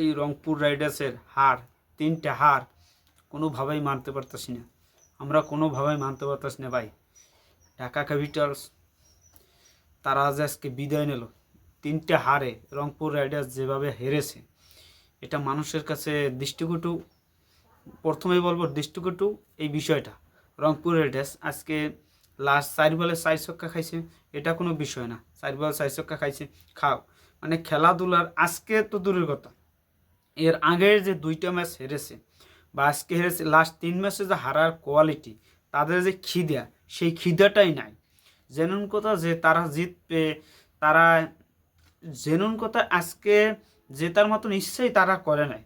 এই রংপুর রাইডার্সের হার, 3টে হার কোনোভাবেই মানতে পারতেছি না। আমরা কোনোভাবেই মানতে পারতেছি না ভাই। ঢাকা ক্যাপিটালস তারা আজ আজকে বিদায় নিল 3টে হারে। রংপুর রাইডার্স যেভাবে হেরেছে, এটা মানুষের কাছে দৃষ্টিকটু। প্রথমেই বলবো দৃষ্টিকটু এই বিষয়টা। রংপুর রাইডার্স আজকে লাস্ট 4 বলে 4 ছক্কা খাইছে, এটা কোনো বিষয় না। 4 বলে 4 ছক্কা খাইছে, খাও। মানে খেলাধুলার আজকে তো দূরের কথা, এর আগের যে 2টা ম্যাচ হেরেছে বা আজকে হেরেছে, লাস্ট 3 ম্যাচে যে হারার কোয়ালিটি, তাদের যে খিদা, সেই খিদাটাই নাই। জেনুন কথা যে তারা জিতবে, তারা জেনুন কথা আজকে জেতার মতন ইচ্ছেই তারা করে নাই।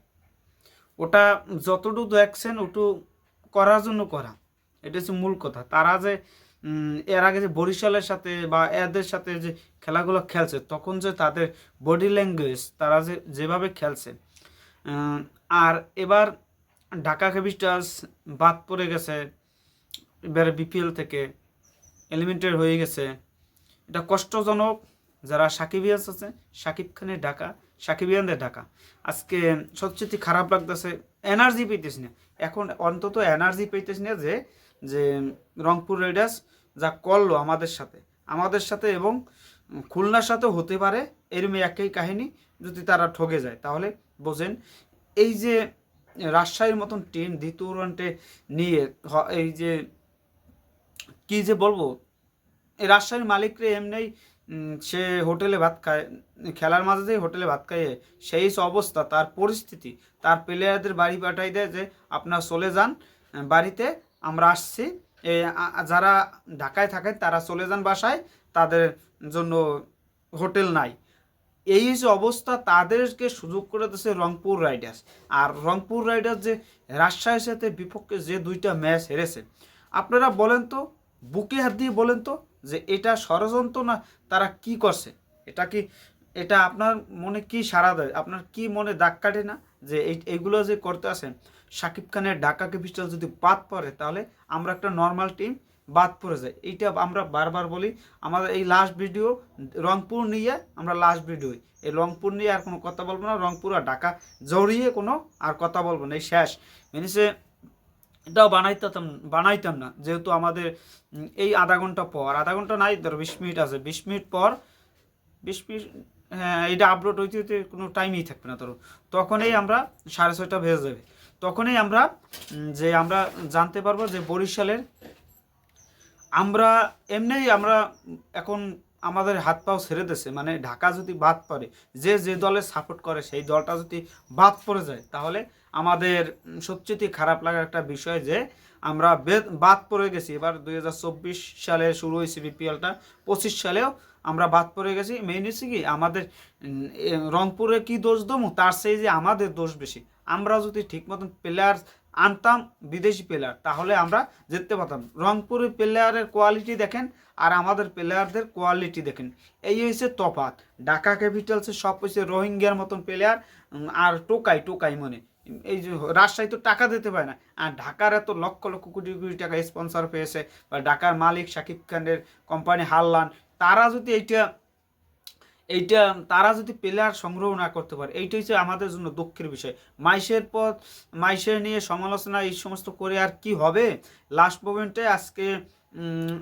ওটা যতটুকু দেখছেন ওটু করার জন্য করা, এটা হচ্ছে মূল কথা। তারা যে এর আগে যে বরিশালের সাথে বা এদের সাথে যে খেলাগুলো খেলছে, তখন যে তাদের বডি ল্যাঙ্গুয়েজ, তারা যে যেভাবে খেলছে, আর এবার ঢাকা ক্যাপিটালস বাদ পড়ে গেছে, এবারে বিপিএল থেকে এলিমিনেটেড হয়ে গেছে। এটা কষ্টজনক। যারা সাকিবিয়ান্স আছে, সাকিব খানের ঢাকা, সাকিবিয়ানদের ঢাকা, আজকে সবচেয়ে খারাপ লাগতেছে। এনার্জি পেতেছি না এখন, অন্তত এনার্জি পেতেছি না যে যে রংপুর রাইডার্স যা করলো আমাদের সাথে এবং খুলনার সাথেও হতে পারে এরকম একই কাহিনী। যদি তারা ঠকে যায় তাহলে বোঝেন, এই যে রাজশাহীর মতন টিম দ্বিতীয় রাউন্ডে নিয়ে, এই যে কি যে বলবো, এই রাজশাহীর মালিকরে এমনি সে হোটেলে ভাত খায়, খেলার মাঝে যে হোটেলে ভাত খাইয়ে সেই অবস্থা, তার পরিস্থিতি, তার প্লেয়ারদের বাড়ি পাঠাই দেয় যে আপনারা চলে যান বাড়িতে, আমরা আসছি। যারা ঢাকায় থাকেন তারা চলে যান বাসায়, তাদের জন্য হোটেল নাই। এই যে অবস্থা, তাদেরকে সুযোগ করে দিচ্ছে রংপুর রাইডার্স। আর রংপুর রাইডার্স যে রাজশাহীর সাথে বিপক্ষে যে 2টা ম্যাচ হেরেছে, আপনারা বলেন তো, বুকে হাত দিয়ে বলেন তো, যে এটা ষড়যন্ত্র না তারা কি করছে? এটা কি, এটা আপনার মনে কি সাড়া দেয়? আপনার কি মনে দাগ কাটে না যে এইগুলো যে করতে আসেন? সাকিব খানের ঢাকা ক্যাপিটাল যদি বাদ পড়ে, তাহলে আমরা একটা নর্মাল টিম বাদ পড়ে যায়। এইটা আমরা বারবার বলি। আমাদের এই লাস্ট ভিডিও রংপুর নিয়ে, আমরা লাস্ট ভিডিও এই রংপুর নিয়ে আর কোনো কথা বলবো না। রংপুর আর ঢাকা জড়িয়ে কোনো আর কথা বলবো না, এই শেষ। মিনিসে এটাও বানাইতাম না, যেহেতু আমাদের এই আধা ঘন্টা নাই, ধরো 20 মিনিট আছে, 20 মিনিট পর, 20 মিনিট, হ্যাঁ, এটা আপলোড হইতে হইতে কোনো টাইমই থাকবে না। ধরো তখনই আমরা 6:30 বেজে যাবে, তখনই আমরা যে আমরা জানতে পারবো যে বরিশালের, আমরা এমনিই আমরা এখন আমাদের হাত পাও ছেড়ে দিছে। মানে ঢাকা যদি বাদ পড়ে, যে যে দলে সাপোর্ট করে সেই দলটা যদি বাদ পড়ে যায়, তাহলে আমাদের সবচেয়ে খারাপ লাগার একটা বিষয় যে আমরা বাদ পড়ে গেছি। এবার 2024 সালে শুরু হয়েছে বিপিএলটা, 25 সালেও আমরা বাদ পড়ে গেছি। মেইন হচ্ছে কি, আমাদের রংপুরে কি দোষ দমু, তার সেই যে আমাদের দোষ বেশি। আমরা যদি ঠিক মতন প্লেয়ার আনতাম, বিদেশি প্লেয়ার, তাহলে আমরা জিততে পারতাম। রংপুরের প্লেয়ারের কোয়ালিটি দেখেন আর আমাদের প্লেয়ারদের কোয়ালিটি দেখেন, এই হয়েছে তফাৎ। ঢাকা ক্যাপিটালসের সব হয়েছে রোহিঙ্গার মতন প্লেয়ার, আর টোকাই মনে। এই যে রাজশাহী তো টাকা দিতে পারে না, আর ঢাকার এত লক্ষ লক্ষ কোটি কোটি টাকা স্পন্সর পেয়েছে, বা ঢাকার মালিক সাকিব খানের কোম্পানি হারলান, তারা যদি এইটা তারা যদি প্লেয়ার সংগ্রহ না করতে পারে, এইটা হচ্ছে আমাদের জন্য দুঃখের বিষয়। মাইশের নিয়ে সমালোচনা এই সমস্ত করে আর কি হবে? লাস্ট মোমেন্টে আজকে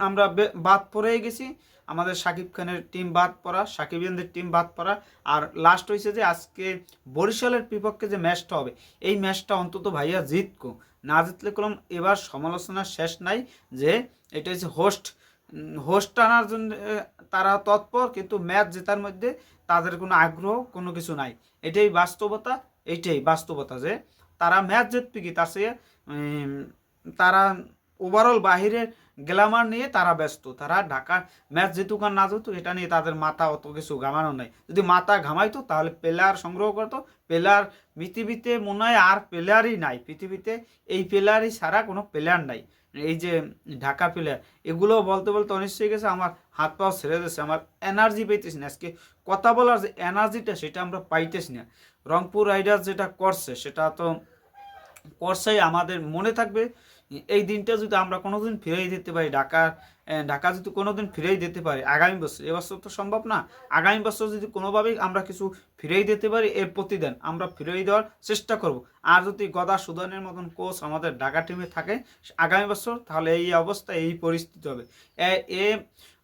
আমরা বাদ পড়েই গেছি। আমাদের সাকিব খানের টিম বাদ পড়া, সাকিবিয়ানদের টিম বাদ পড়া। আর লাস্ট হয়েছে যে আজকে বরিশালের বিপক্ষে যে ম্যাচটা হবে, এই ম্যাচটা অন্তত ভাইয়া জিতকো, না জিতলে কোনো এবার সমালোচনার শেষ নাই। যে এটা হচ্ছে হোস্ট আনার জন্য তারা তৎপর, কিন্তু ম্যাচ জেতার মধ্যে তাদের কোনো আগ্রহ কোনো কিছু নাই। এইটাই বাস্তবতা যে তারা ম্যাচ জিতবে কি, তার চেয়ে তারা ওভারঅল বাহিরের গ্ল্যামার নিয়ে তারা ব্যস্ত। তারা ঢাকা ম্যাচ জিতুক আর না জিতুক, এটা নিয়ে তাদের মাথা অত কিছু ঘামানো নাই। যদি মাথা ঘামাইতো তাহলে প্লেয়ার সংগ্রহ করতো। প্লেয়ার পৃথিবীতে মনে হয় আর প্লেয়ারই নাই, পৃথিবীতে এই প্লেয়ারই ছাড়া কোনো প্লেয়ার নাই। এই যে ঢাকা প্লেয়ার, এগুলো বলতে বলতে অনিশ্চয় হয়ে গেছে, আমার হাত পাও ছেড়ে দিচ্ছে, আমার এনার্জি পাইতেছি না আজকে কথা বলার যে এনার্জিটা, সেটা আমরা পাইতেছি না। রংপুর রাইডার্স যেটা করছে সেটা তো করছেই, আমাদের মনে থাকবে এই দিনটা যদি আমরা কোনোদিন ফিরিয়ে দিতে পারি, ঢাকা যদি কোনোদিন ফিরিয়ে দিতে পারি আগামী বছর, এবছর তো সম্ভব না, আগামী বছর যদি কোনোভাবেই আমরা কিছু ফিরিয়ে দিতে পারি, এর প্রতিদিন আমরা ফিরিয়ে দেওয়ার চেষ্টা করব। আর যদি গদা সুদানের মতন কোচ আমাদের ঢাকা টিমে থাকে আগামী বছর, তাহলে এই অবস্থা, এই পরিস্থিতি হবে। এ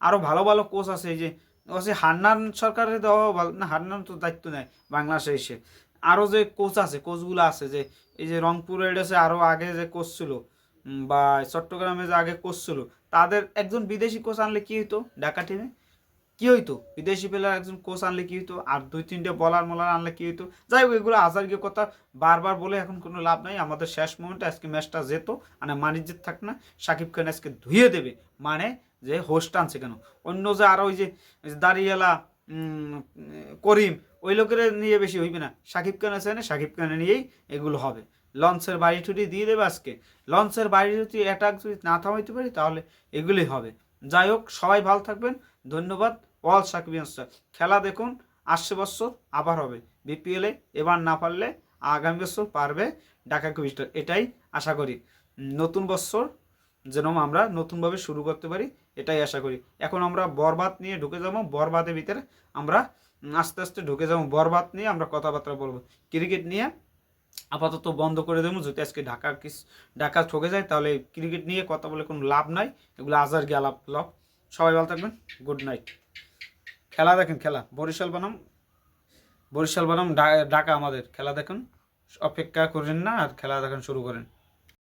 আরও ভালো ভালো কোচ আছে, এই যে হান্নান সরকারের দেওয়া না, হান্নান তো দায়িত্ব নেয় বাংলাদেশে এসে। আরও যে কোচ আছে, কোচগুলো আছে, যে এই যে রংপুর রাইডার্সে আরও আগে যে কোচ ছিল, বা চট্টগ্রামে যে আগে কোচ ছিল, তাদের একজন বিদেশি কোচ আনলে কি হইতো ঢাকা টিমে, কি হইতো? বিদেশি প্লেয়ার একজন কোচ আনলে কি হইতো, আর 2-3টে বলার মোলার আনলে কি হইতো? যাই হোক, এগুলো আজারগীয় কথা বারবার বলে এখন কোনো লাভ নাই। আমাদের শেষ মোমেন্টে আজকে ম্যাচটা যেত, মানে মানিজ্যের থাক না, সাকিব খান আজকে ধুয়ে দেবে, মানে যে হোস্ট আনছে কেন, অন্য যে আরও ওই যে দাঁড়িয়েলা করিম, ওই লোকের নিয়ে বেশি হইবে না, সাকিব খান আছে না, সাকিব খানের নিয়েই এগুলো হবে। লঞ্চের বাড়ি টুটি দিয়ে দেবে আজকে, লঞ্চের বাড়ি যদি অ্যাটাক যদি না থামাইতে পারি, তাহলে এগুলোই হবে। যাই হোক, সবাই ভালো থাকবেন, ধন্যবাদ। অল সাকিবিয়ান স্টার, খেলা দেখুন, আসছে বছর আবার হবে বিপিএলে, এবার না পারলে আগামী বছর পারবে ঢাকা ক্যাপিটাল, এটাই আশা করি। নতুন বছর যেন আমরা নতুনভাবে শুরু করতে পারি, এটাই আশা করি। এখন আমরা বরবাদ নিয়ে ঢুকে যাবো, বরবাদের ভিতরে আমরা আস্তে আস্তে ঢুকে যাবো, বরবাদ নিয়ে আমরা কথাবার্তা বলবো। ক্রিকেট নিয়ে আপাতত বন্ধ করে দেবো, যদি আজকে ঢাকা ঠকে যায়, তাহলে ক্রিকেট নিয়ে কথা বলে কোনো লাভ নাই, এগুলো আজার গিয়ে লাভ। সবাই ভালো থাকবেন, গুড নাইট। খেলা দেখেন, খেলা বরিশাল বনাম ঢাকা, আমাদের খেলা দেখুন, অপেক্ষা করেন না, আর খেলা দেখেন শুরু করেন।